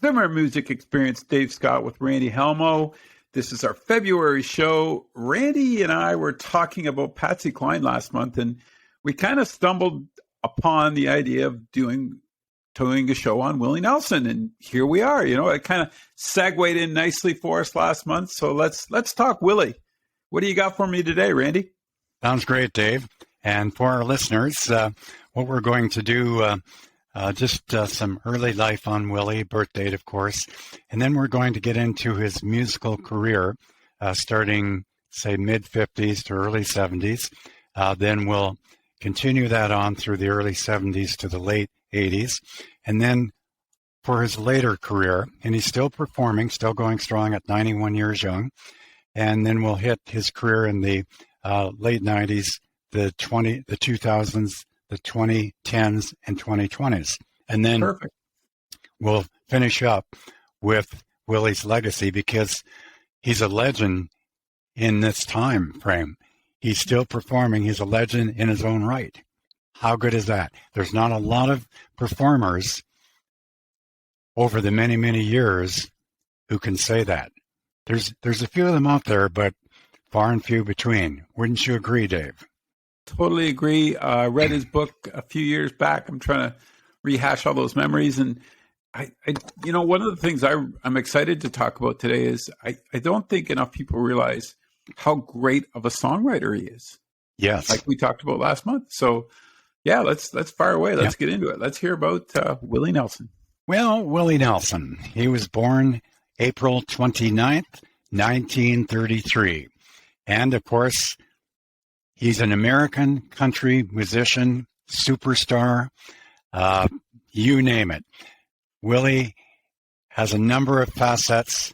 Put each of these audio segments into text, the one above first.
Summer Music Experience, Dave Scott with Randy Helmo. This is our February show. Randy and I were talking about Patsy Cline last month, and we kind of stumbled upon the idea of doing a show on Willie Nelson, and here we are. You know, it kind of segued in nicely for us last month, so let's talk Willie. What do you got for me today, Randy? Sounds great, Dave. And for our listeners, what we're going to do, just some early life on Willie, birth date, of course, and then we're going to get into his musical career, starting, say, mid-50s to early 70s. Then we'll continue that on through the early 70s to the late 80s. And then for his later career, and he's still performing, still going strong at 91 years young. And then we'll hit his career in the late 90s, the 2000s, the 2010s, and 2020s. And then Perfect. We'll finish up with Willie's legacy, because he's a legend in this time frame. He's still performing. He's a legend in his own right. How good is that? There's not a lot of performers over the many, many years who can say that. There's a few of them out there, but far and few between. Wouldn't you agree, Dave? Totally agree. I read his book a few years back. I'm trying to rehash all those memories. And I one of the things I'm excited to talk about today is I don't think enough people realize how great of a songwriter he is. Yes. Like we talked about last month. So yeah, let's fire away. Let's get into it. Let's hear about Willie Nelson. Well, Willie Nelson, he was born April 29th, 1933. And of course, he's an American country musician, superstar, you name it. Willie has a number of facets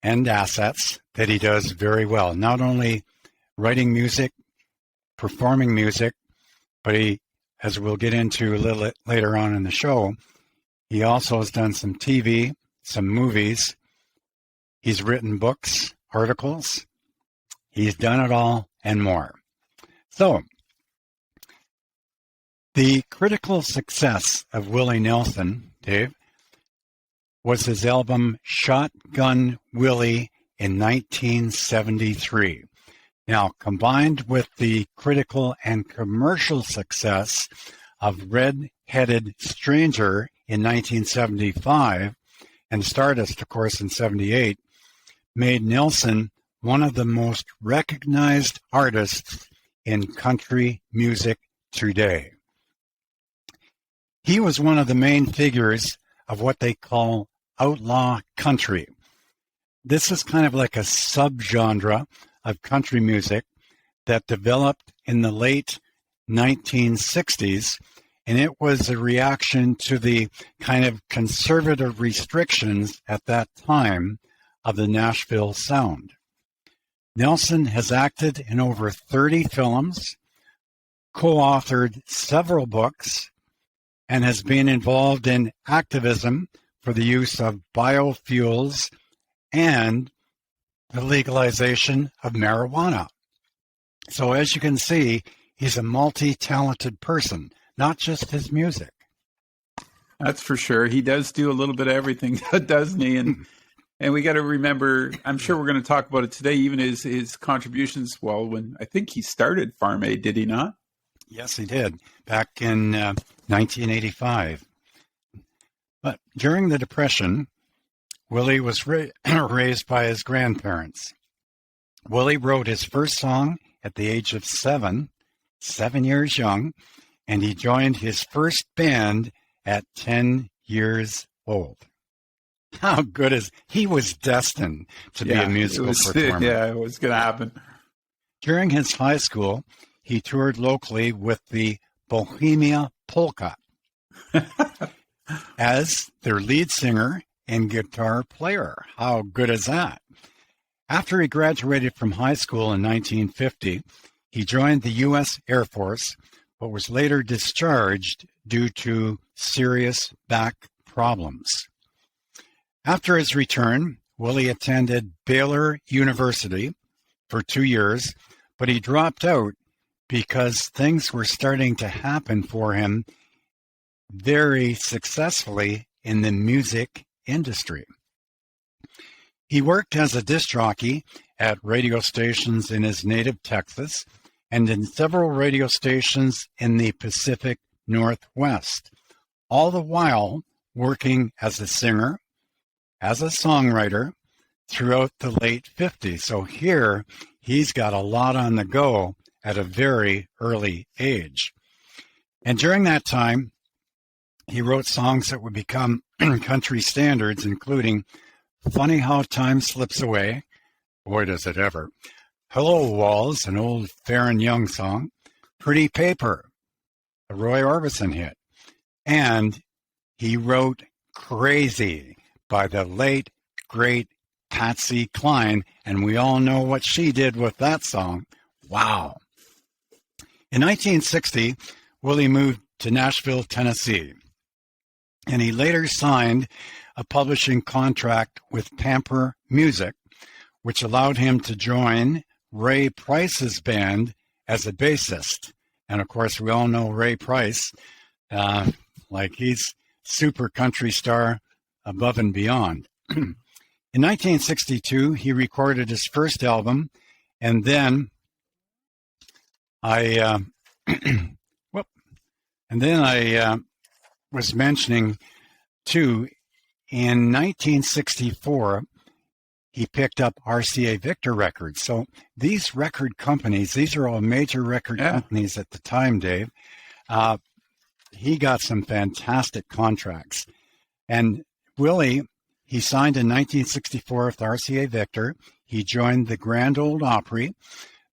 and assets that he does very well. Not only writing music, performing music, but he, as we'll get into a little later on in the show, he also has done some TV, some movies. He's written books, articles. He's done it all and more. So, the critical success of Willie Nelson, Dave, was his album Shotgun Willie in 1973. Now, combined with the critical and commercial success of Red-Headed Stranger in 1975 and Stardust, of course, in 78, made Nelson one of the most recognized artists in country music today. He was one of the main figures of what they call outlaw country. This is kind of like a subgenre of country music that developed in the late 1960s, and it was a reaction to the kind of conservative restrictions at that time of the Nashville sound. Nelson has acted in over 30 films, co-authored several books, and has been involved in activism for the use of biofuels and the legalization of marijuana. So as you can see, he's a multi-talented person, not just his music. That's for sure. He does do a little bit of everything, doesn't he? And we got to remember, I'm sure we're going to talk about it today, even his contributions. Well, when I think he started Farm Aid, did he not? Yes, he did, back in 1985. But during the Depression, Willie was raised by his grandparents. Willie wrote his first song at the age of 7 years young, and he joined his first band at 10 years old. How good is he? Was destined to be a musical performer. Yeah, it was going to happen. During his high school, he toured locally with the Bohemia Polka as their lead singer and guitar player. How good is that? After he graduated from high school in 1950, he joined the U.S. Air Force, but was later discharged due to serious back problems. After his return, Willie attended Baylor University for 2 years, but he dropped out because things were starting to happen for him very successfully in the music industry. He worked as a disc jockey at radio stations in his native Texas and in several radio stations in the Pacific Northwest, all the while working as a singer, as a songwriter throughout the late 50s. So here he's got a lot on the go at a very early age. And during that time, he wrote songs that would become country standards, including Funny How Time Slips Away, boy does it ever, Hello Walls, an old Farron Young song, Pretty Paper, a Roy Orbison hit, and he wrote Crazy by the late, great Patsy Cline, and we all know what she did with that song. Wow. In 1960, Willie moved to Nashville, Tennessee, and he later signed a publishing contract with Pamper Music, which allowed him to join Ray Price's band as a bassist. And of course, we all know Ray Price, like he's super country star above and beyond. In 1962, he recorded his first album, and then I was mentioning too, in 1964, he picked up RCA Victor Records. So these record companies, these are all major record companies at the time, Dave. He got some fantastic contracts. And Willie, he signed in 1964 with RCA Victor. He joined the Grand Ole Opry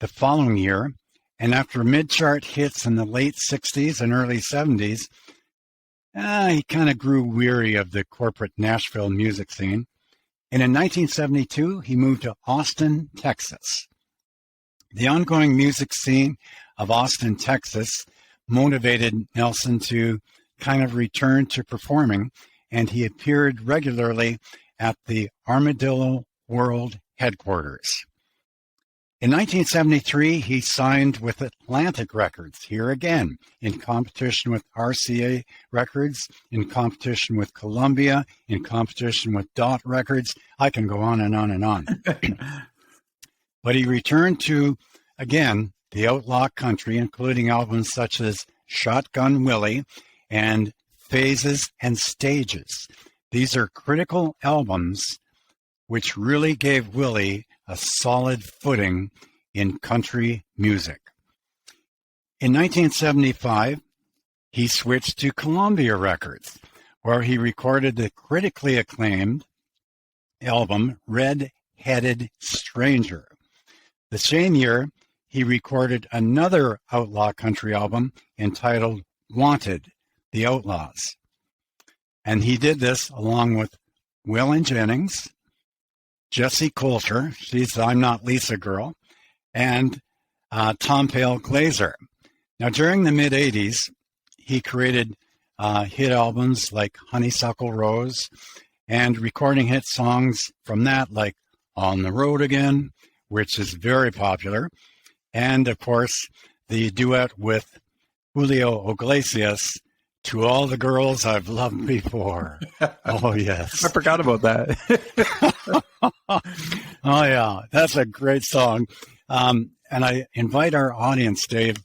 the following year. And after mid-chart hits in the late 60s and early 70s, he kind of grew weary of the corporate Nashville music scene. And in 1972, he moved to Austin, Texas. The ongoing music scene of Austin, Texas, motivated Nelson to kind of return to performing, and he appeared regularly at the Armadillo World headquarters. In 1973, he signed with Atlantic Records, here again, in competition with RCA Records, in competition with Columbia, in competition with Dot Records. I can go on and on and on. But he returned to, again, the outlaw country, including albums such as Shotgun Willie and Phases and Stages. These are critical albums which really gave Willie a solid footing in country music. In 1975, he switched to Columbia Records, where he recorded the critically acclaimed album Red-Headed Stranger. The same year, he recorded another outlaw country album entitled Wanted, The Outlaws. And he did this along with Waylon Jennings, Jessie Coulter, she's I'm Not Lisa Girl, and Tom Pale Glazer. Now, during the mid-'80s, he created hit albums like Honeysuckle Rose and recording hit songs from that like On the Road Again, which is very popular, and, of course, the duet with Julio Iglesias, To All the Girls I've Loved Before. Oh, yes. I forgot about that. Oh, yeah. That's a great song. And I invite our audience, Dave,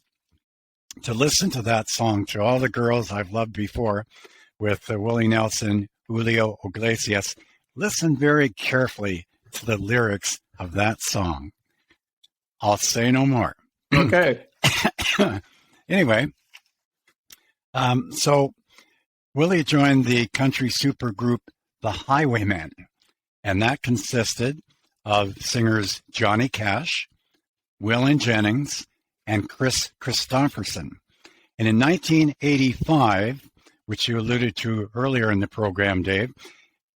to listen to that song, To All the Girls I've Loved Before, with Willie Nelson, Julio Iglesias. Listen very carefully to the lyrics of that song. I'll say no more. Okay. Anyway, so Willie joined the country supergroup The Highwaymen, and that consisted of singers Johnny Cash, Waylon Jennings, and Chris Christopherson. And in 1985, which you alluded to earlier in the program, Dave,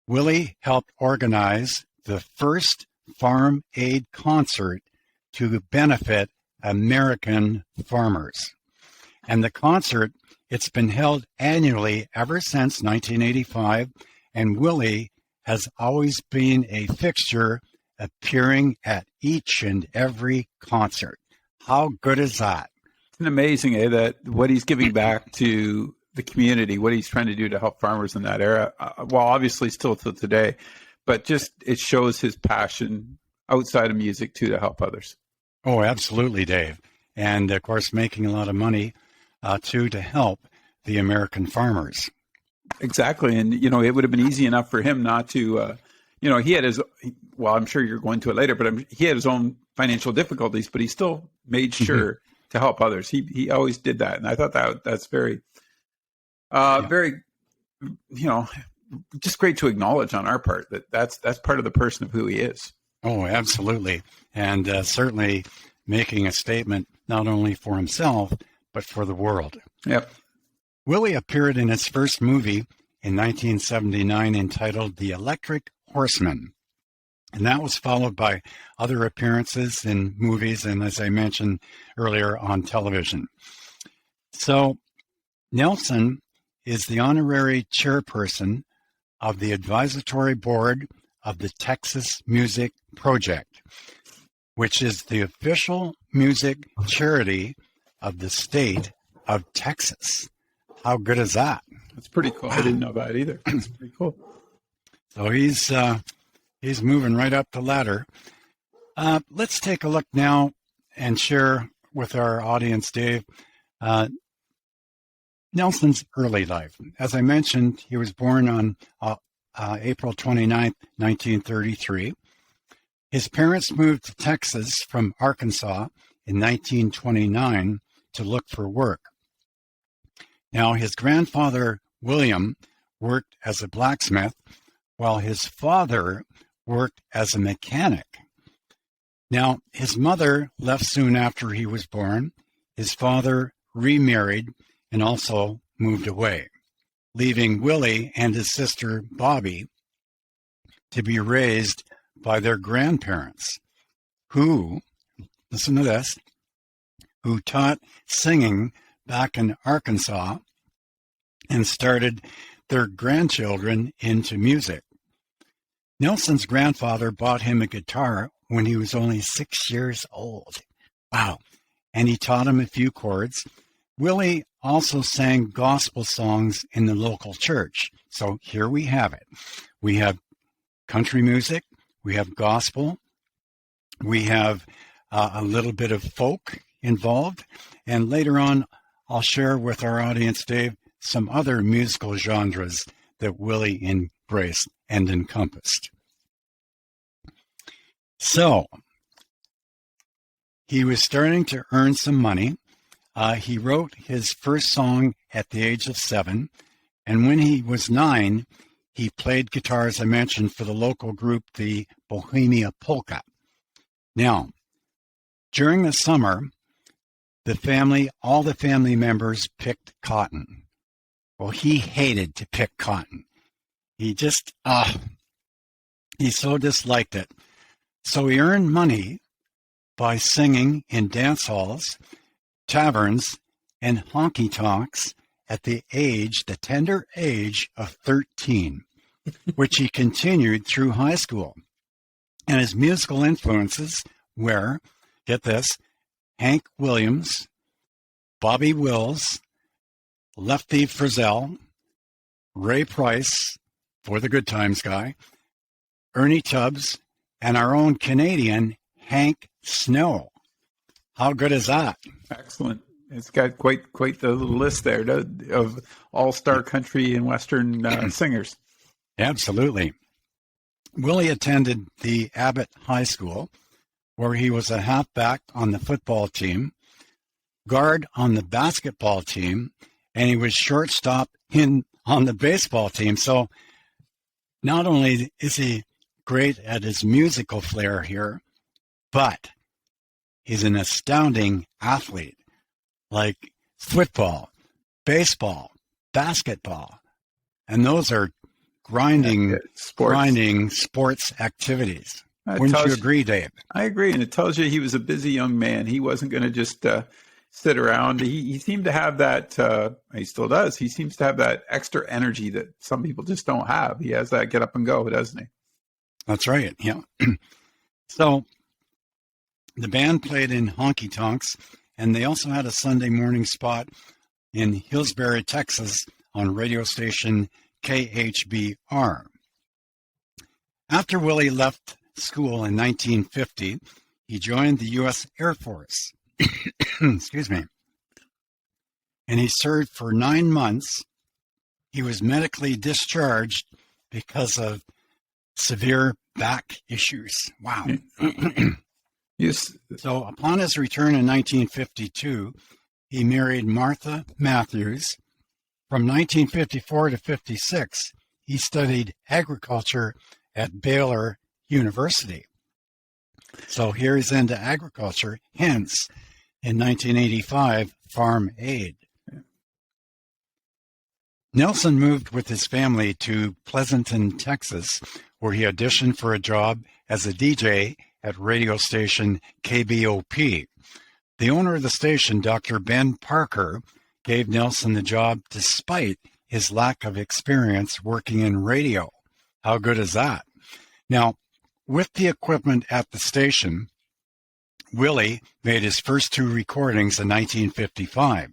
Willie helped organize the first Farm Aid concert to benefit American farmers. And the concert, it's been held annually ever since 1985, and Willie has always been a fixture, appearing at each and every concert. How good is that? It's amazing, that what he's giving back to the community, what he's trying to do to help farmers in that era. Well, obviously still to today, but just it shows his passion outside of music too to help others. Oh, absolutely, Dave. And of course, making a lot of money too to help the American farmers. Exactly. And, it would have been easy enough for him not to, he had well, I'm sure you're going to it later, but he had his own financial difficulties, but he still made sure to help others. He always did that. And I thought that's very, very, just great to acknowledge on our part that's part of the person of who he is. Oh, absolutely. And certainly making a statement not only for himself, but for the world. Yep. Willie appeared in his first movie in 1979 entitled The Electric Horseman. And that was followed by other appearances in movies and, as I mentioned earlier, on television. So Nelson is the honorary chairperson of the advisory board of the Texas Music Project, which is the official music charity of the state of Texas. How good is that? That's pretty cool. I didn't know that either. That's pretty cool. So he's moving right up the ladder. Let's take a look now and share with our audience, Dave, Nelson's early life. As I mentioned, he was born on April 29th, 1933. His parents moved to Texas from Arkansas in 1929 to look for work. Now, his grandfather, William, worked as a blacksmith, while his father worked as a mechanic. Now, his mother left soon after he was born. His father remarried and also moved away, leaving Willie and his sister, Bobby, to be raised by their grandparents, who, listen to this, who taught singing back in Arkansas and started their grandchildren into music. Nelson's grandfather bought him a guitar when he was only 6 years old. Wow. And he taught him a few chords. Willie also sang gospel songs in the local church. So here we have it. We have country music, we have gospel, we have a little bit of folk involved, and later on I'll share with our audience, Dave, some other musical genres that Willie embraced and encompassed. So he was starting to earn some money. He wrote his first song at the age of 7, and when he was 9, he played guitar, as I mentioned, for the local group, the Bohemia Polka. Now, during the summer, all the family members picked cotton. Well, he hated to pick cotton. He just, he so disliked it. So he earned money by singing in dance halls, taverns, and honky-tonks at the tender age of 13, which he continued through high school. And his musical influences were, get this, Hank Williams, Bobby Wills, Lefty Frizzell, Ray Price, for the Good Times guy, Ernie Tubbs, and our own Canadian Hank Snow. How good is that? Excellent. It's got quite the list there of all-star country and Western singers. Absolutely. Willie attended the Abbott High School, where he was a halfback on the football team, guard on the basketball team, and he was shortstop on the baseball team. So not only is he great at his musical flair here, but he's an astounding athlete, like football, baseball, basketball. And those are grinding sports activities. Wouldn't you agree, Dave? I agree. And it tells you he was a busy young man. He wasn't going to just sit around. He seemed to have that, he still does. He seems to have that extra energy that some people just don't have. He has that get up and go, doesn't he? That's right. Yeah. So the band played in honky tonks and they also had a Sunday morning spot in Hillsbury, Texas on radio station KHBR. After Willie left school in 1950, he joined the U.S. Air Force. Excuse me. And he served for 9 months. He was medically discharged because of severe back issues. Wow. Yes. So upon his return in 1952, he married Martha Matthews. From 1954 to 56, he studied agriculture at Baylor University. So here he's into agriculture, hence, in 1985, Farm Aid. Nelson moved with his family to Pleasanton, Texas, where he auditioned for a job as a DJ at radio station KBOP. The owner of the station, Dr. Ben Parker, gave Nelson the job despite his lack of experience working in radio. How good is that? Now, with the equipment at the station, Willie made his first 2 recordings in 1955.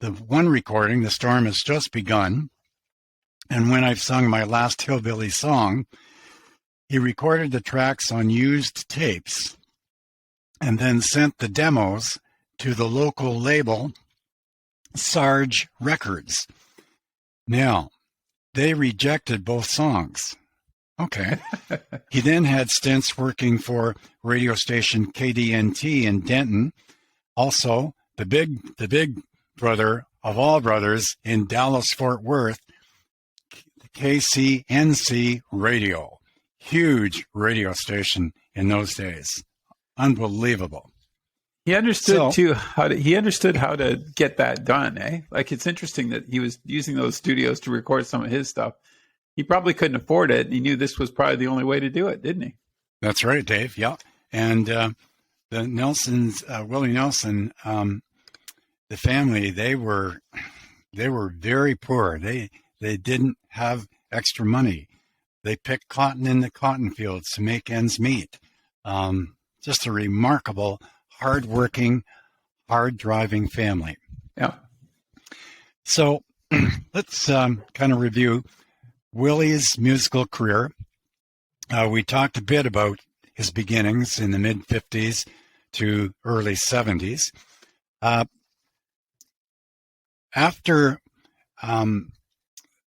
The one recording, The Storm Has Just Begun, and When I've Sung My Last Hillbilly Song, he recorded the tracks on used tapes and then sent the demos to the local label, Sarge Records. Now, they rejected both songs. Okay. He then had stints working for radio station KDNT in Denton, also the big brother of all brothers in Dallas-Fort Worth, KCNC Radio. Huge radio station in those days. Unbelievable. He understood he understood how to get that done, eh? Like, it's interesting that he was using those studios to record some of his stuff. He probably couldn't afford it. He knew this was probably the only way to do it, didn't he? That's right, Dave. Yeah. And the Nelsons, Willie Nelson, the family, they were very poor. They didn't have extra money. They picked cotton in the cotton fields to make ends meet. Just a remarkable, hard-working, hard-driving family. Yeah. So let's kind of review Willie's musical career. We talked a bit about his beginnings in the mid-50s to early 70s. After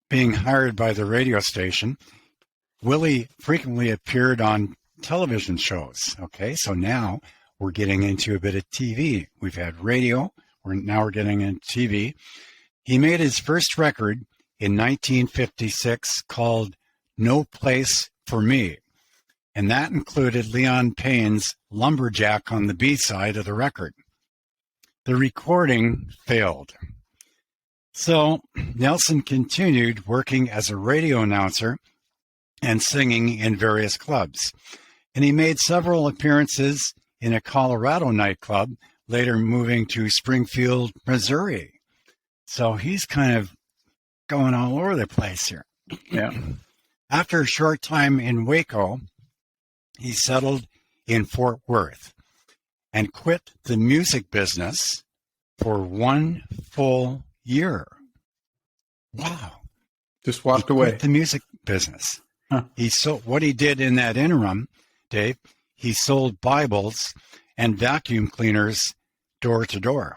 being hired by the radio station, Willie frequently appeared on television shows. Okay, so now we're getting into a bit of TV. We've had radio, now we're getting into TV. He made his first record in 1956 called No Place for Me, and that included Leon Payne's Lumberjack on the B-side of the record. The recording failed. So Nelson continued working as a radio announcer and singing in various clubs, and he made several appearances in a Colorado nightclub, later moving to Springfield, Missouri. So he's kind of going all over the place here. Yeah. After a short time in Waco, he settled in Fort Worth and quit the music business for 1 full year. Wow. Just walked away. Quit the music business. Huh. What he did in that interim, Dave, he sold Bibles and vacuum cleaners door to door.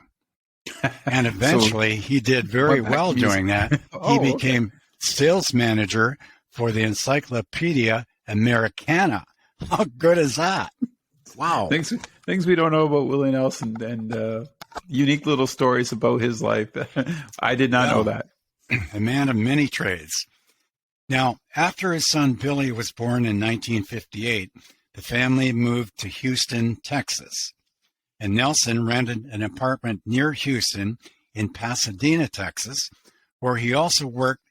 And eventually he did very well doing that. He became sales manager for the Encyclopedia Americana. How good is that? Wow. Things we don't know about Willie Nelson, and unique little stories about his life. I did not know that. A man of many trades. Now, after his son Billy was born in 1958, the family moved to Houston, Texas. And Nelson rented an apartment near Houston in Pasadena, Texas, where he also worked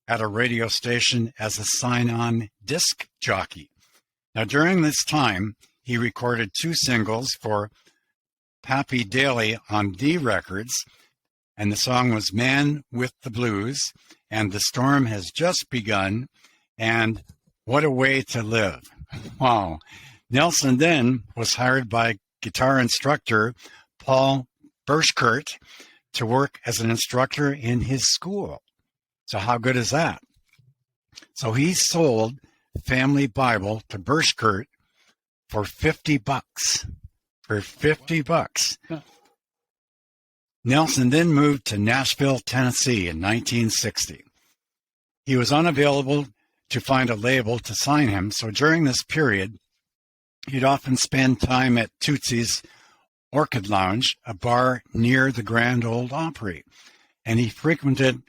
at a radio station as a sign-on disc jockey. Now, during this time, he recorded 2 singles for Pappy Daly on D Records, and the song was Man with the Blues, and The Storm Has Just Begun, and What a Way to Live. Wow. Nelson then was hired by guitar instructor Paul Burschkert to work as an instructor in his school. So how good is that? So he sold Family Bible to Burschkert for $50. For $50. Yeah. Nelson then moved to Nashville, Tennessee in 1960. He was unavailable to find a label to sign him, so during this period, he'd often spend time at Tootsie's Orchid Lounge, a bar near the Grand Ole Opry. And he frequented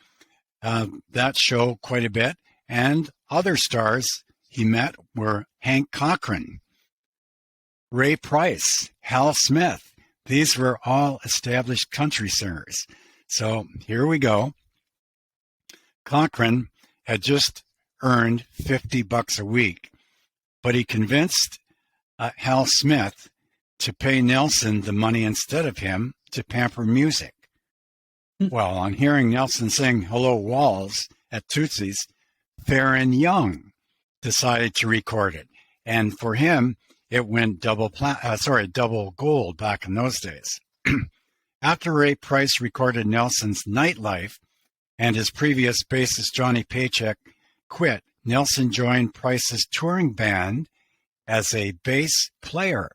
that show quite a bit. And other stars he met were Hank Cochran, Ray Price, Hal Smith. These were all established country singers. So here we go. Cochran had just earned $50 a week, but he convinced Hal Smith to pay Nelson the money instead of him to pamper music. Well, on hearing Nelson sing Hello Walls at Tootsie's, Farron Young decided to record it. And for him, it went double gold back in those days. After Ray Price recorded Nelson's Nightlife and his previous bassist Johnny Paycheck quit, Nelson joined Price's touring band as a bass player.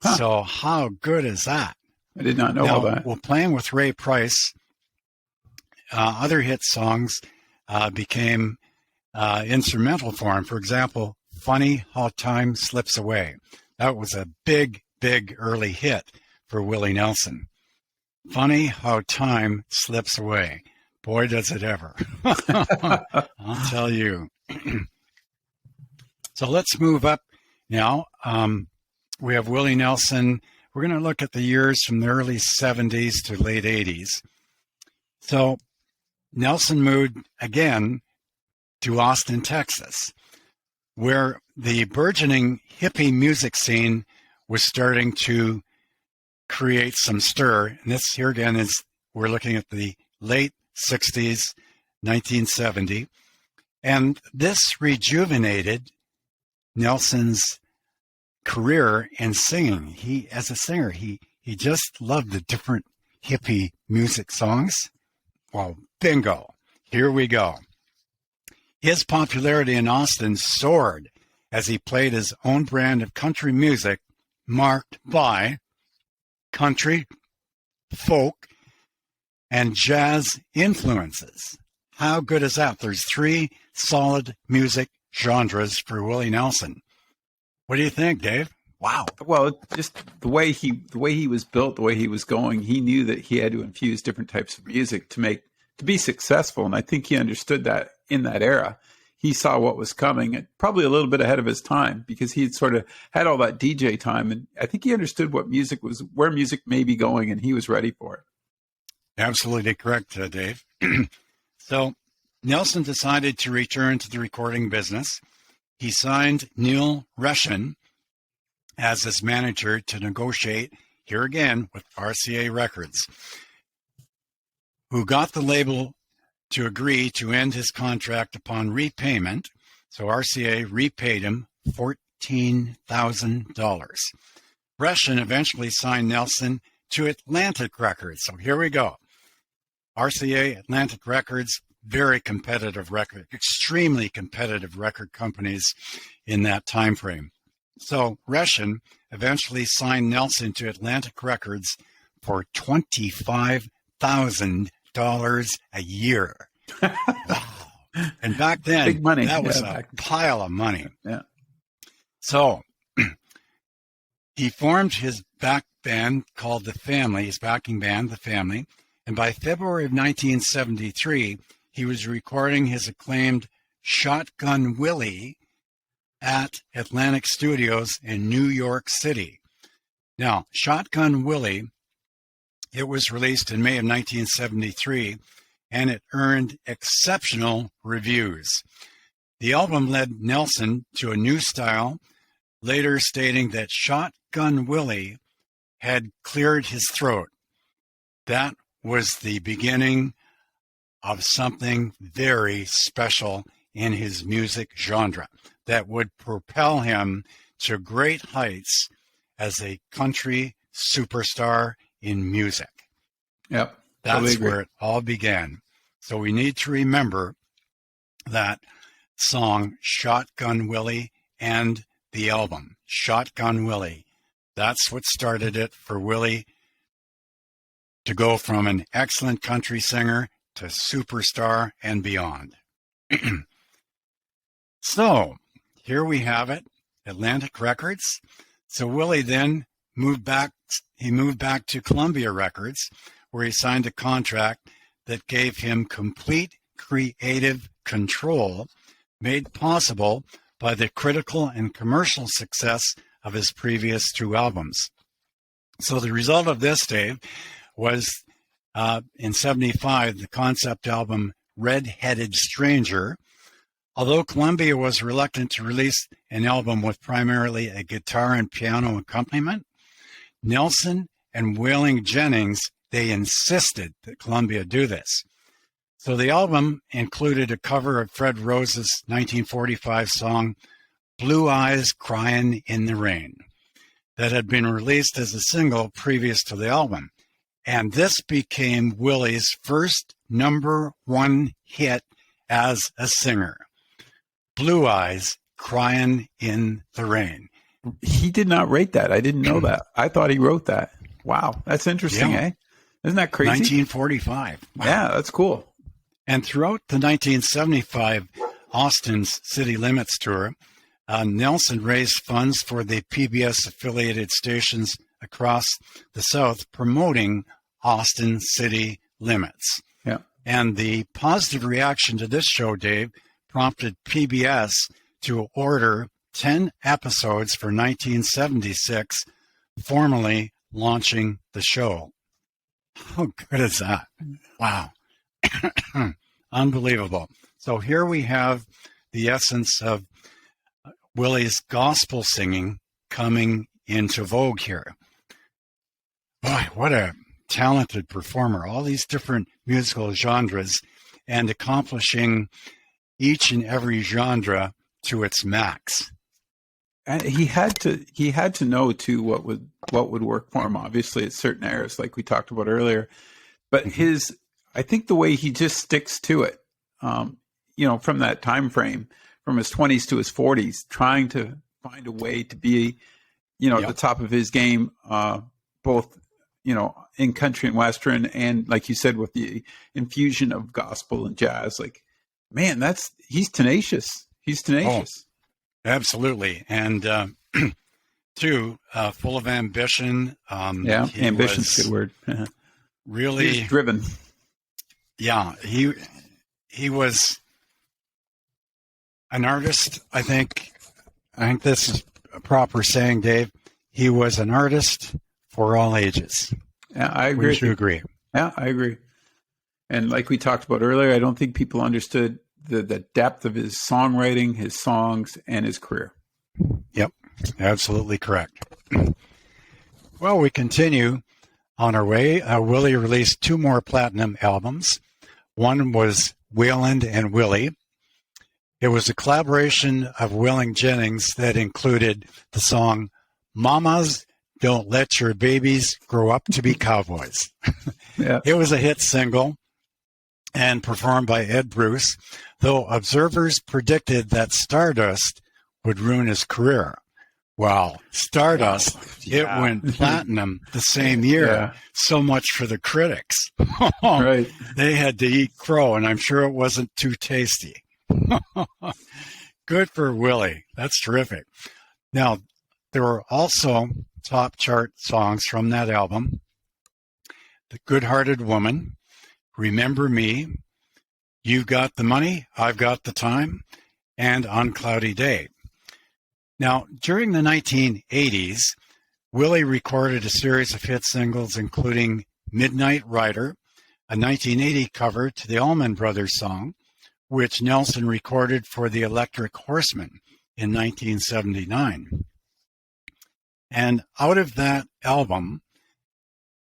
Huh. So how good is that? I did not know all that. Well, playing with Ray Price, other hit songs became instrumental for him. For example, Funny How Time Slips Away. That was a big, big early hit for Willie Nelson. Funny How Time Slips Away. Boy, does it ever. I'll tell you. So let's move up now. We have Willie Nelson. We're going to look at the years from the early 70s to late 80s. So Nelson moved again to Austin, Texas, where the burgeoning hippie music scene was starting to create some stir. And this here again is, we're looking at the late 60s, 1970. And this rejuvenated Nelson's career in singing. He, as a singer, he just loved the different hippie music songs. Well, bingo. Here we go. His popularity in Austin soared as he played his own brand of country music marked by country, folk, and jazz influences. How good is that? There's 3 solid music genres for Willie Nelson. What do you think, Dave? Wow. Well, just the way he was built, the way he was going, he knew that he had to infuse different types of music to be successful. And I think he understood that in that era. He saw what was coming, probably a little bit ahead of his time, because he had sort of had all that DJ time. And I think he understood what music was, where music may be going, and he was ready for it. Absolutely correct, Dave. So Nelson decided to return to the recording business. He signed Neil Reshan as his manager to negotiate, here again, with RCA Records, who got the label to agree to end his contract upon repayment. So RCA repaid him $14,000. Reshan eventually signed Nelson to Atlantic Records. So here we go. RCA, Atlantic Records, very competitive record, extremely competitive record companies in that time frame. So Reshan eventually signed Nelson to Atlantic Records for $25,000 a year. Wow. And back then, big money. That was a pile of money. Yeah. So he formed his back band called The Family, his backing band, The Family. And by February of 1973, he was recording his acclaimed Shotgun Willie at Atlantic Studios in New York City. Now, Shotgun Willie, it was released in May of 1973, and it earned exceptional reviews. The album led Nelson to a new style, later stating that Shotgun Willie had cleared his throat. That was the beginning of something very special in his music genre that would propel him to great heights as a country superstar in music. Yep. That's totally where it all began. So we need to remember that song, Shotgun Willie, and the album, Shotgun Willie. That's what started it for Willie to go from an excellent country singer to superstar and beyond. So here we have it, Atlantic Records. So Willie then moved back to Columbia Records, where he signed a contract that gave him complete creative control, made possible by the critical and commercial success of his previous 2 albums. So the result of this, Dave, was in 75, the concept album Red-Headed Stranger. Although Columbia was reluctant to release an album with primarily a guitar and piano accompaniment, Nelson and Waylon Jennings, they insisted that Columbia do this. So the album included a cover of Fred Rose's 1945 song, Blue Eyes Crying in the Rain, that had been released as a single previous to the album. And this became Willie's first #1 hit as a singer. Blue Eyes Crying in the Rain. He did not rate that. I didn't know that. I thought he wrote that. Wow. That's interesting, eh? Isn't that crazy? 1945. Wow. Yeah, that's cool. And throughout the 1975 Austin's City Limits tour, Nelson raised funds for the PBS-affiliated stations across the South promoting Austin City Limits. Yeah. And the positive reaction to this show, Dave, prompted PBS to order 10 episodes for 1976, formally launching the show. How good is that? Wow. Unbelievable. So here we have the essence of Willie's gospel singing coming into vogue here. Boy, what a talented performer. All these different musical genres and accomplishing each and every genre to its max. And he had to know too what would work for him, obviously at certain eras, like we talked about earlier. But I think the way he just sticks to it, from that time frame, from his 20s to his 40s, trying to find a way to be, at the top of his game, both, in country and Western, and like you said, with the infusion of gospel and jazz. Like, man, he's tenacious. He's tenacious. Oh, absolutely. And too, full of ambition. Ambition's a good word. Really he's driven. Yeah, he was an artist. I think this is a proper saying, Dave. He was an artist for all ages. Yeah, I agree. Would you agree? Yeah, I agree. And like we talked about earlier, I don't think people understood the depth of his songwriting, his songs, and his career. Yep, absolutely correct. Well, we continue on our way. Willie released 2 more platinum albums. One was Waylon and Willie. It was a collaboration of Waylon Jennings that included the song Mamas Don't Let Your Babies Grow Up to Be Cowboys. Yeah. It was a hit single and performed by Ed Bruce, though observers predicted that Stardust would ruin his career. Well, Stardust, It went platinum the same year. Yeah. So much for the critics. Right. They had to eat crow, and I'm sure it wasn't too tasty. Good for Willie. That's terrific. Now, there were also top chart songs from that album. The Good-Hearted Woman, Remember Me, You've Got the Money, I've Got the Time, and On Cloudy Day. Now, during the 1980s, Willie recorded a series of hit singles, including Midnight Rider, a 1980 cover to the Allman Brothers song, which Nelson recorded for the Electric Horsemen in 1979. And out of that album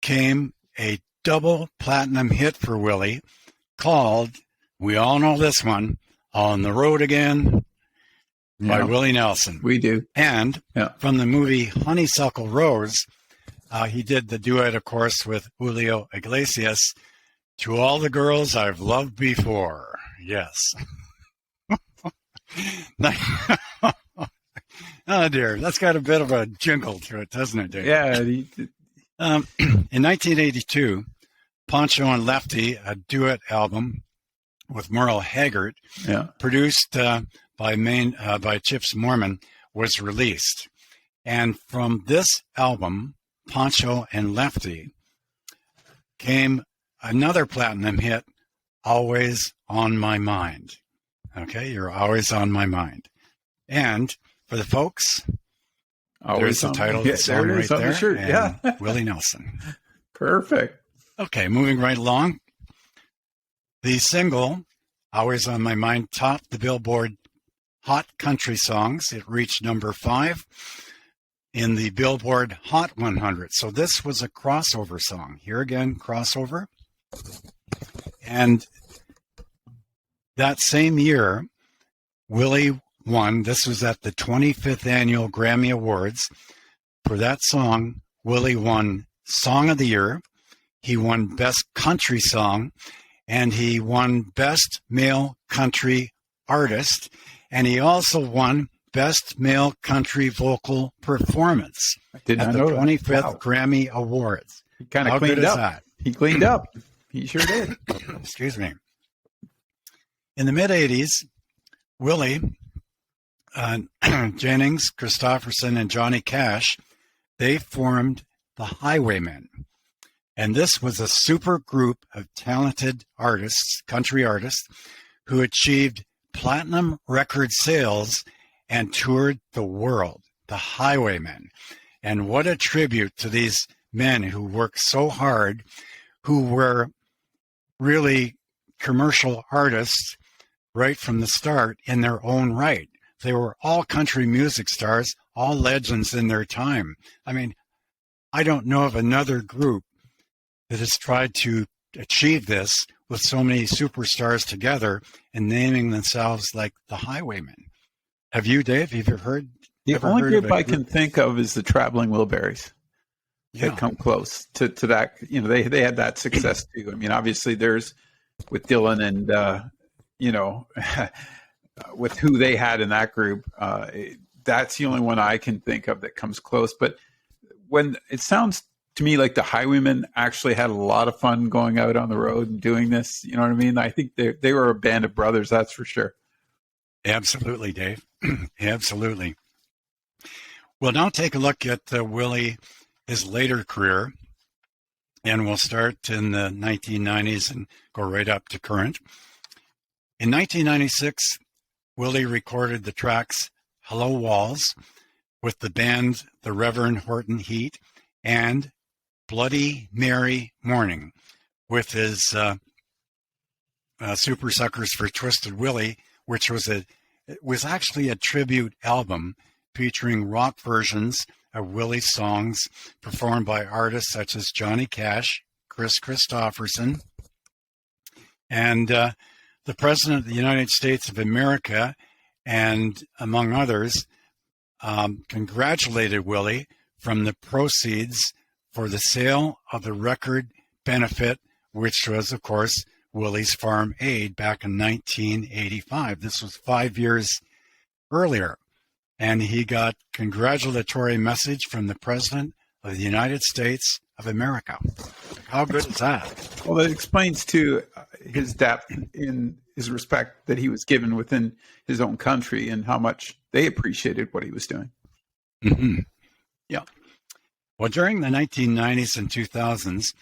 came a double platinum hit for Willie called, we all know this one, On the Road Again, by Willie Nelson. We do. And from the movie Honeysuckle Rose, He did the duet, of course, with Julio Iglesias, To All the Girls I've Loved Before. Yes. Oh, dear. That's got a bit of a jingle to it, doesn't it, Dave? Yeah. In 1982, Poncho and Lefty, a duet album with Merle Haggard, produced by Chips Moorman, was released. And from this album, Poncho and Lefty, came another platinum hit, Always on My Mind. Okay, you're always on my mind. And for the folks, there's the title of the song right there. The shirt. And Willie Nelson. Perfect. Okay, moving right along. The single, Always on My Mind, topped the Billboard Hot Country Songs. It reached number 5 in the Billboard Hot 100. So this was a crossover song. Here again, crossover. And that same year, Willie won. This was at the 25th Annual Grammy Awards. For that song, Willie won Song of the Year. He won Best Country Song. And he won Best Male Country Artist. And he also won Best Male Country Vocal Performance at the 25th Grammy Awards. He kind of cleaned up. He cleaned up. He sure did. Excuse me. In the mid-'80s, Willie, Jennings, Christopherson, and Johnny Cash, they formed the Highwaymen. And this was a super group of talented artists, country artists, who achieved platinum record sales and toured the world, the Highwaymen. And what a tribute to these men who worked so hard, who were really commercial artists right from the start in their own right. They were all country music stars, all legends in their time. I mean, I don't know of another group that has tried to achieve this with so many superstars together and naming themselves like the Highwaymen. Have you, Dave? Have you heard? The only group I can think of is the Traveling Wilburys. Had come close to that. You know, they had that success too. I mean, obviously there's with Dylan and with who they had in that group. That's the only one I can think of that comes close. But when it sounds to me like the Highwaymen actually had a lot of fun going out on the road and doing this. You know what I mean? I think they were a band of brothers. That's for sure. Absolutely, Dave. Absolutely. We'll now take a look at Willie, his later career, and we'll start in the 1990s and go right up to current. In 1996, Willie recorded the tracks Hello Walls with the band The Reverend Horton Heat and Bloody Mary Morning with his Super Suckers for Twisted Willie, which was actually a tribute album featuring rock versions of Willie's songs performed by artists such as Johnny Cash, Chris Christopherson, and the President of the United States of America, and among others, congratulated Willie from the proceeds for the sale of the record benefit, which was, of course, Willie's Farm Aid back in 1985. This was 5 years earlier. And he got congratulatory message from the President of the United States of America. How good is that? Well, that explains, too, his depth in his respect that he was given within his own country and how much they appreciated what he was doing. Mm-hmm. Yeah. Well, during the 1990s and 2000s,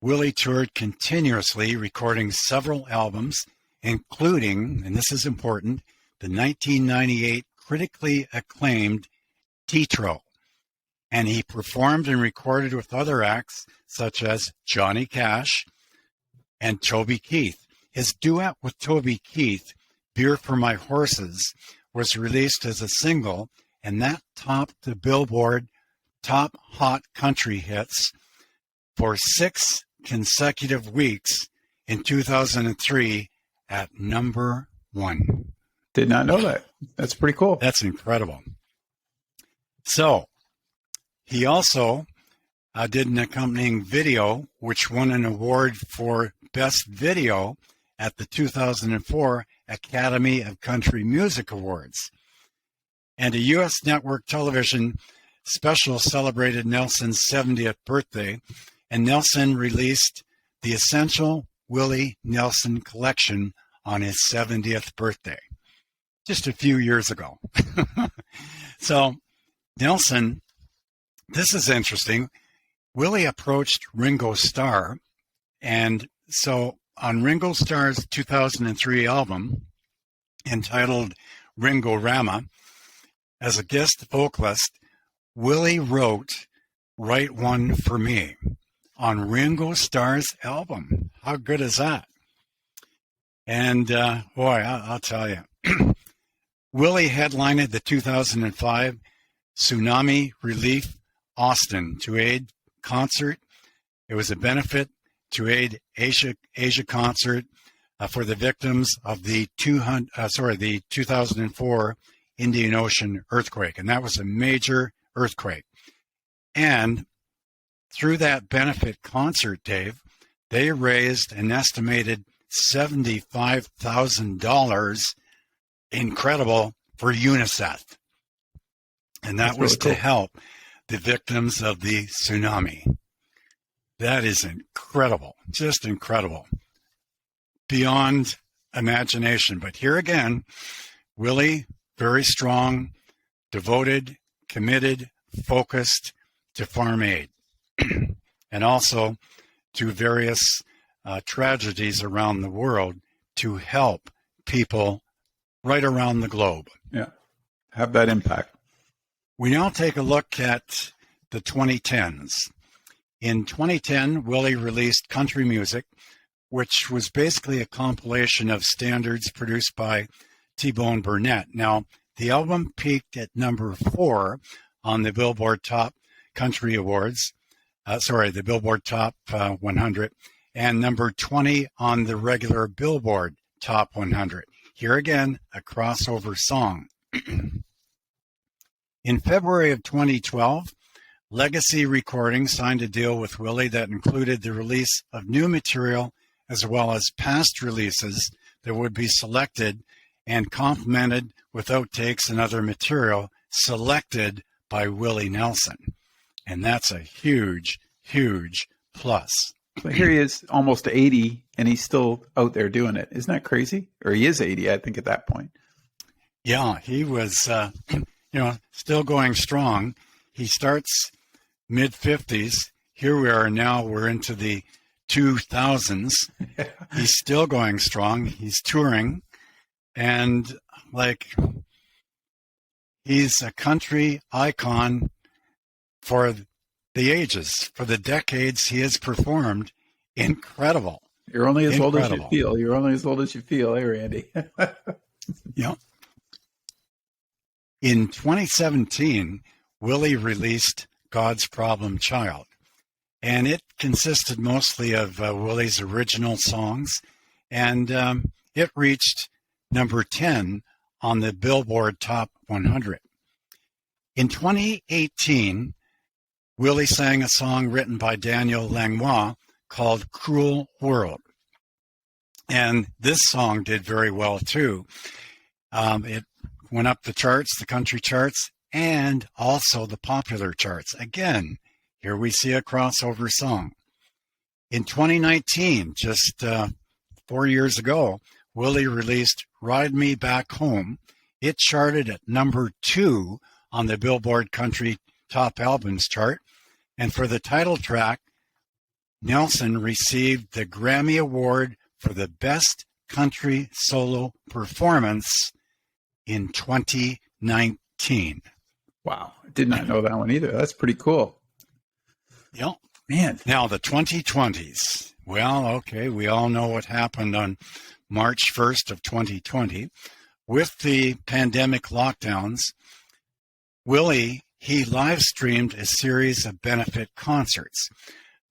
Willie toured continuously, recording several albums, including, and this is important, the 1998 critically acclaimed Tetro. And he performed and recorded with other acts such as Johnny Cash and Toby Keith. His duet with Toby Keith, Beer for My Horses, was released as a single, and that topped the Billboard Top Hot Country Hits for 6 consecutive weeks in 2003 at number 1. Did not know that. That's pretty cool. That's incredible. So he also did an accompanying video, which won an award for Best Video at the 2004 Academy of Country Music Awards. And a U.S. network television special celebrated Nelson's 70th birthday, and Nelson released the Essential Willie Nelson collection on his 70th birthday, just a few years ago. So Nelson, this is interesting. Willie approached Ringo Starr, and so on Ringo Starr's 2003 album, entitled Ringo-Rama, as a guest vocalist, Willie wrote Write One for Me on Ringo Starr's album. How good is that? And boy, I'll tell you, Willie headlined the 2005 Tsunami Relief Austin to Aid concert. It was a benefit to Aid Asia concert for the victims of the 2004 Indian Ocean earthquake, and that was a major earthquake. And through that benefit concert, Dave, they raised an estimated $75,000, incredible, for UNICEF. And that was to help the victims of the tsunami. That is incredible, just incredible, beyond imagination. But here again, Willie, very strong, devoted, committed, focused to farm aid and also to various tragedies around the world to help people right around the globe. Yeah, have that impact. We now take a look at the 2010s. In 2010, Willie released Country Music, which was basically a compilation of standards produced by T-Bone Burnett. Now, the album peaked at number 4 on the Billboard Top Country Awards, the Billboard Top 100, and number 20 on the regular Billboard Top 100. Here again, a crossover song. In February of 2012, Legacy Recordings signed a deal with Willie that included the release of new material as well as past releases that would be selected and complemented with outtakes and other material selected by Willie Nelson. And that's a huge, huge plus. But here he is, almost 80, and he's still out there doing it. Isn't that crazy? Or he is 80, I think, at that point. Yeah, he was, still going strong. He starts mid-50s. Here we are now. We're into the 2000s. He's still going strong. He's touring. And, he's a country icon for the ages, for the decades he has performed. Incredible. You're only as old as you feel. You're only as old as you feel, eh, Randy? Yeah. In 2017, Willie released God's Problem Child, and it consisted mostly of Willie's original songs, and it reached number 10 on the Billboard Top 100. In 2018, Willie sang a song written by Daniel Langlois called Cruel World. And this song did very well, too. It went up the charts, the country charts, and also the popular charts. Again, here we see a crossover song. In 2019, just 4 years ago, Willie released Ride Me Back Home. It charted at number 2 on the Billboard Country Top Albums chart. And for the title track, Nelson received the Grammy Award for the Best Country Solo Performance in 2019. Wow. I did not know that one either. That's pretty cool. Yep. Man. Now, the 2020s. Well, okay, we all know what happened on March 1st of 2020. With the pandemic lockdowns, Willie, he live streamed a series of benefit concerts.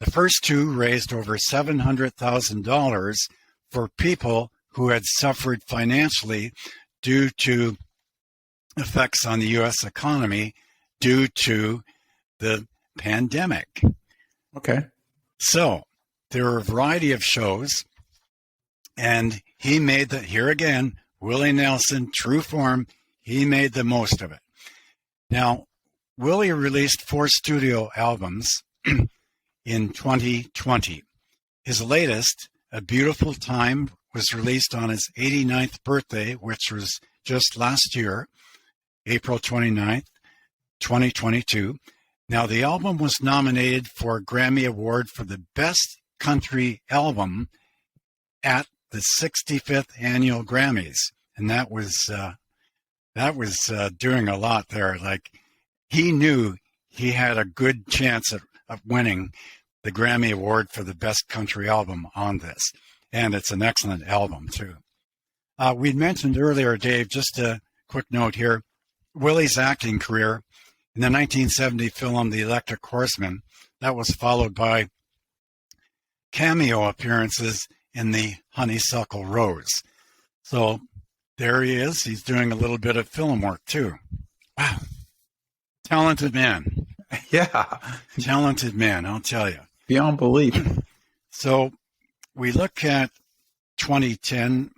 The first two raised over $700,000 for people who had suffered financially due to effects on the U.S. economy due to the pandemic. Okay. So there are a variety of shows, and he made here again, Willie Nelson, true form, he made the most of it. Now, Willie released 4 studio albums in 2020. His latest, A Beautiful Time, was released on his 89th birthday, which was just last year, April 29th, 2022. Now, the album was nominated for a Grammy Award for the Best Country Album at the 65th Annual Grammys. And that was doing a lot there. Like, he knew he had a good chance of winning the Grammy Award for the Best Country Album on this. And it's an excellent album, too. We'd mentioned earlier, Dave, just a quick note here, Willie's acting career in the 1970 film The Electric Horseman, that was followed by cameo appearances in The Honeysuckle Rose. So there he is. He's doing a little bit of film work, too. Wow. Talented man. Yeah. Talented man, I'll tell you. Beyond belief. So we look at 2010.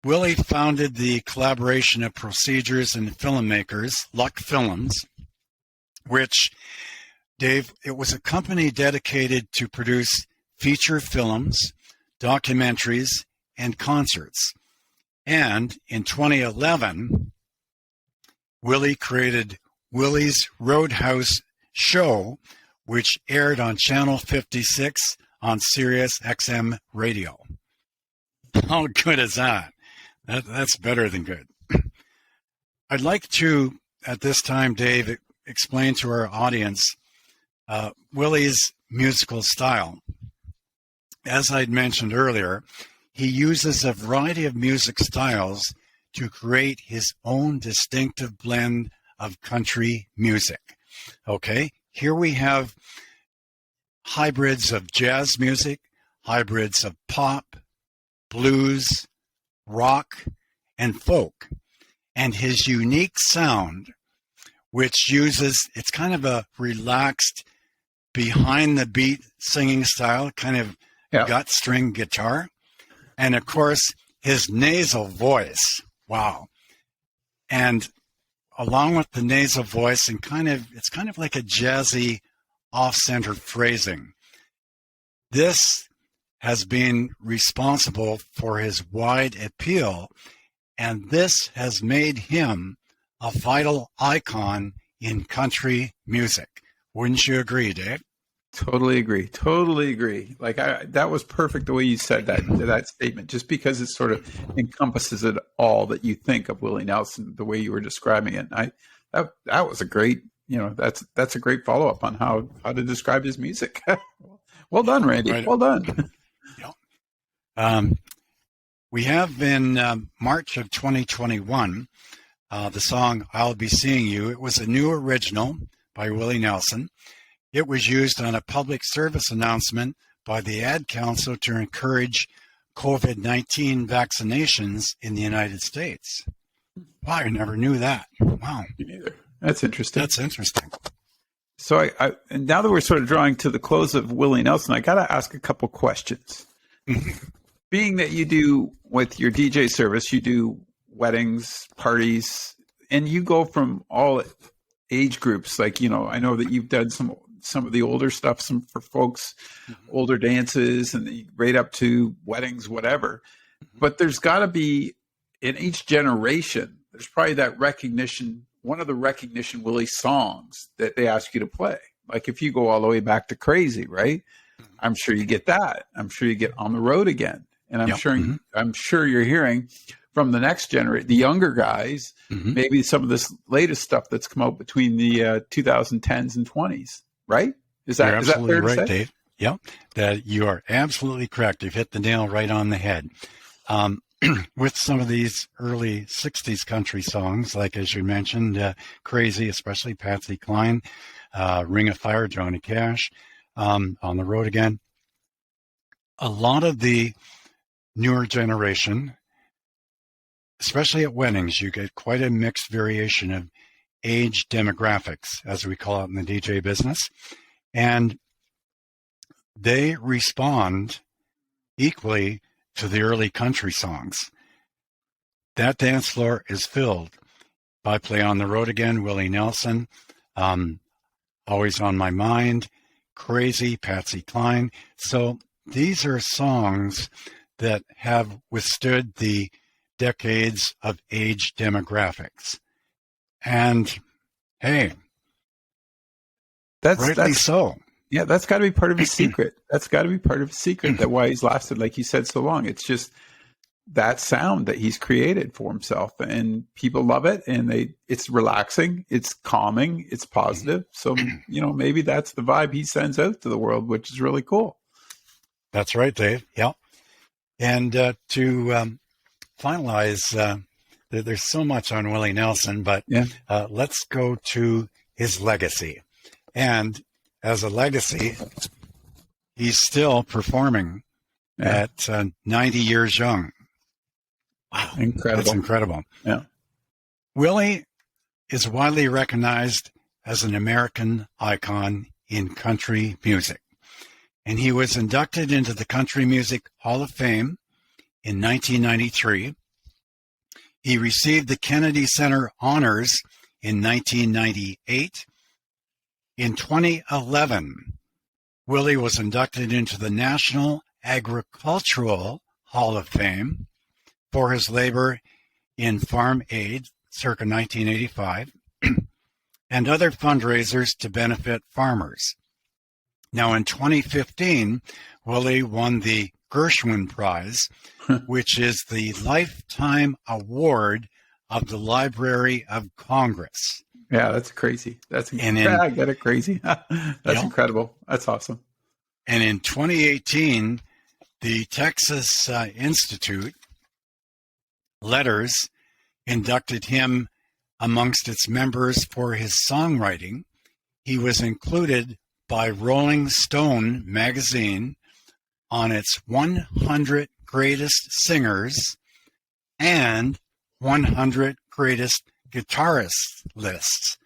Willie founded the collaboration of procedures and filmmakers, Luck Films, which, Dave, it was a company dedicated to produce feature films, documentaries, and concerts. And in 2011, Willie created Willie's Roadhouse Show, which aired on Channel 56 on Sirius XM Radio. How good is that? That's better than good. I'd like to, at this time, Dave, explain to our audience Willie's musical style. As I'd mentioned earlier, he uses a variety of music styles to create his own distinctive blend of country music. Okay, here we have hybrids of jazz music, hybrids of pop, blues, rock, and folk. And his unique sound, which uses, it's kind of a relaxed, behind the beat singing style, kind of gut string guitar. And of course, his nasal voice. Wow. And along with the nasal voice, and it's kind of like a jazzy, off-center phrasing. This has been responsible for his wide appeal, and this has made him a vital icon in country music. Wouldn't you agree, Dave? Totally agree. Totally agree. Like that was perfect the way you said that statement, just because it sort of encompasses it all that you think of Willie Nelson, the way you were describing it. And that was a great, that's a great follow-up on how to describe his music. Well done, Randy. Right. Well done. We have in March of 2021 the song I'll Be Seeing You. It was a new original by Willie Nelson. It was used on a public service announcement by the Ad Council to encourage COVID-19 vaccinations in the United States. Wow, I never knew that. Wow. Me neither. That's interesting. That's interesting. So and now that we're sort of drawing to the close of Willie Nelson, I got to ask a couple questions. Being that you do, with your DJ service, you do weddings, parties, and you go from all age groups. Like, I know that you've done some of the older stuff, some for folks, older dances, and right up to weddings, whatever. But there's got to be, in each generation, there's probably that recognition, one of the recognition Willie songs that they ask you to play. Like if you go all the way back to Crazy, right? I'm sure you get that. I'm sure you get On the Road Again. And I'm sure you're hearing from the next generation, the younger guys, maybe some of this latest stuff that's come out between the 2010s and 20s, right? Is that fair right, to say? Dave? Yeah, that you are absolutely correct. You've hit the nail right on the head. With some of these early 60s country songs, like as you mentioned, Crazy, especially Patsy Cline, Ring of Fire, Johnny Cash, On the Road Again. A lot of the newer generation, especially at weddings, you get quite a mixed variation of age demographics, as we call it in the DJ business. And they respond equally to the early country songs. That dance floor is filled by Play on the Road Again, Willie Nelson, Always on My Mind, Crazy, Patsy Cline. So these are songs that have withstood the decades of age demographics. And hey, rightly so. Yeah, that's got to be part of his secret. That's got to be part of his secret, that why he's lasted, like you said, so long. It's just that sound that he's created for himself, and people love it, and it's relaxing, it's calming, it's positive. So, maybe that's the vibe he sends out to the world, which is really cool. That's right, Dave. Yeah. And to finalize, there's so much on Willie Nelson, but let's go to his legacy. And as a legacy, he's still performing at 90 years young. Wow. Incredible. That's incredible. Yeah. Willie is widely recognized as an American icon in country music. And he was inducted into the Country Music Hall of Fame in 1993. He received the Kennedy Center Honors in 1998. In 2011, Willie was inducted into the National Agricultural Hall of Fame for his labor in farm aid circa 1985 and other fundraisers to benefit farmers. Now, in 2015, Willie won the Gershwin Prize, which is the lifetime award of the Library of Congress. Yeah, that's crazy. I get it crazy. That's incredible. That's awesome. And in 2018, the Texas Institute Letters inducted him amongst its members for his songwriting. He was included by Rolling Stone magazine on its 100 greatest singers and 100 greatest guitarists lists.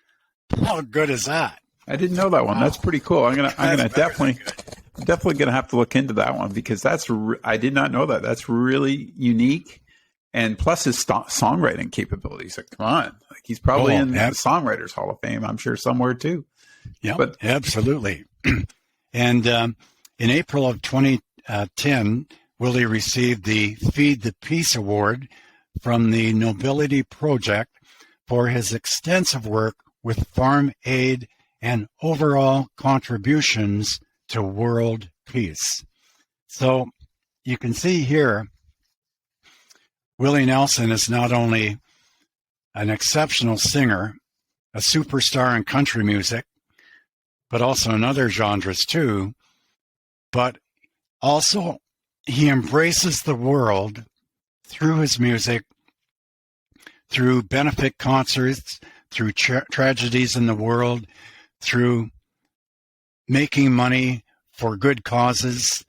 How good is that? I didn't know that one. Wow. That's pretty cool. I'm gonna definitely gonna have to look into that one, because I did not know that. That's really unique. And plus his songwriting capabilities. Like, come on, like he's probably in the Songwriters Hall of Fame, I'm sure, somewhere too. Yeah, but absolutely. And in April of 2010, Willie received the Feed the Peace Award from the Nobility Project for his extensive work with farm aid and overall contributions to world peace. So you can see here, Willie Nelson is not only an exceptional singer, a superstar in country music, but also in other genres too. But also, he embraces the world through his music, through benefit concerts, through tragedies in the world, through making money for good causes.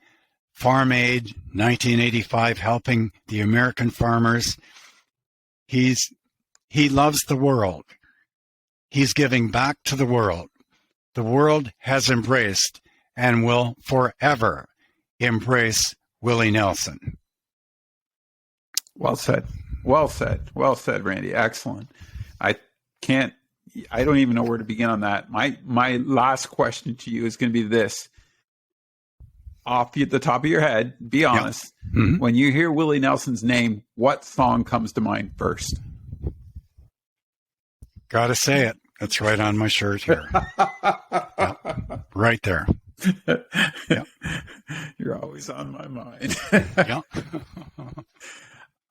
Farm Aid, 1985, helping the American farmers. He loves the world. He's giving back to the world. The world has embraced and will forever embrace Willie Nelson. Well said. Well said. Well said, Randy. Excellent. I don't even know where to begin on that. My last question to you is going to be this. Off at the top of your head, be honest. Yeah. Mm-hmm. When you hear Willie Nelson's name, what song comes to mind first? Gotta say it. It's right on my shirt here. Yep. Right there. Yep. You're always on my mind. Yeah.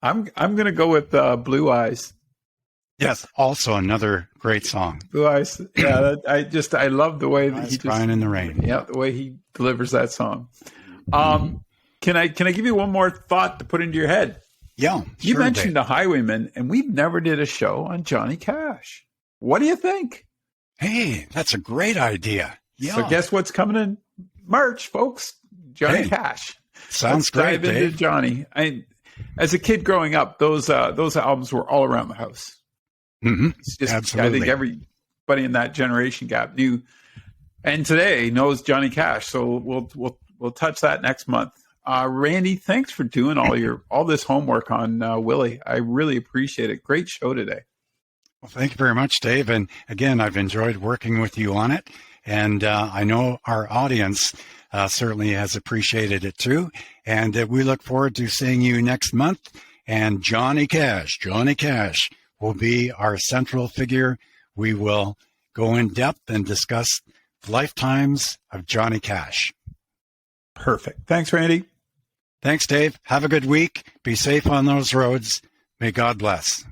I'm going to go with Blue Eyes. Yes, also another great song. Blue Eyes. Yeah, I love the way that he just crying in the rain. Yeah, the way he delivers that song. Can I give you one more thought to put into your head? Yeah, you mentioned The Highwayman, and we've never did a show on Johnny Cash. What do you think? Hey, that's a great idea. Yeah. So guess what's coming in March, folks? Johnny Cash. Sounds great, dive into Johnny. As a kid growing up, those albums were all around the house. Mm-hmm. It's just, absolutely. I think everybody in that generation gap knew, and today knows Johnny Cash. So we'll we'll touch that next month. Randy, thanks for doing all this homework on Willie. I really appreciate it. Great show today. Well, thank you very much, Dave. And again, I've enjoyed working with you on it. And I know our audience certainly has appreciated it too. And we look forward to seeing you next month. And Johnny Cash will be our central figure. We will go in depth and discuss lifetimes of Johnny Cash. Perfect. Thanks, Randy. Thanks, Dave. Have a good week. Be safe on those roads. May God bless.